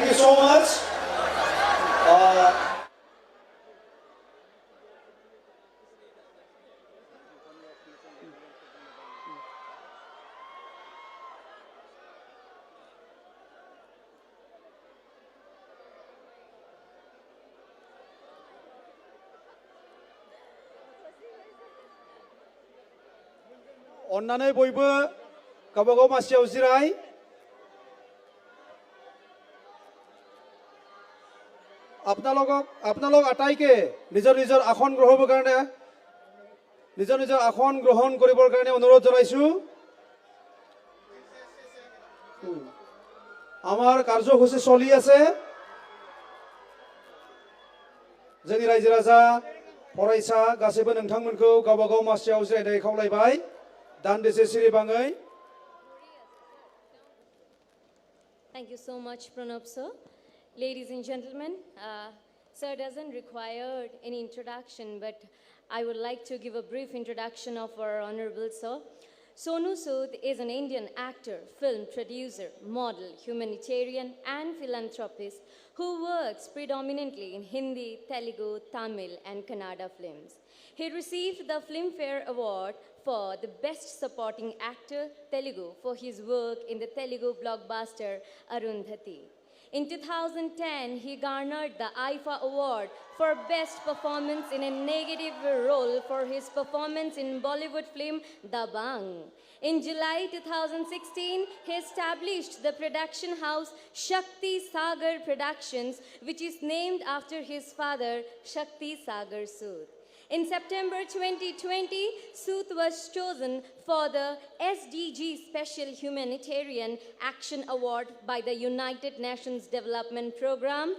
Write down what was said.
you so much. अन्नानै बयबो गावबागाव मासियाव जिराय আপোনালোক আটাইকে নিজৰ নিজৰ আসন গ্ৰহণ কৰিবৰ কাৰণে অনুৰোধ জনাইছো আমাৰ কাৰ্যসূচী চলি আছে जोंनि रायजो राजा फरायसा गासैबो नोंथांमोनखौ गावबागाव मासियाव जिरायनाय खावलायबाय दान्दिसे सिरिबाङै Thank you so much, Pranab sir. Ladies and gentlemen, sir doesn't require any introduction, but I would like to give a brief introduction of our honorable sir. Sonu Sood is an Indian actor, film producer, model, humanitarian, and philanthropist who works predominantly in Hindi, Telugu, Tamil, and Kannada films. He received the Filmfare Award for the Best Supporting Actor, Telugu, for his work in the Telugu blockbuster Arundhati. In 2010, he garnered the IFA Award for Best Performance in a Negative Role for his performance in Bollywood film Dabang. In July 2016, he established the production house Shakti Sagar Productions, which is named after his father, Shakti Sagar Sood. In September 2020, Sood was chosen for the SDG Special Humanitarian Action Award by the United Nations Development Program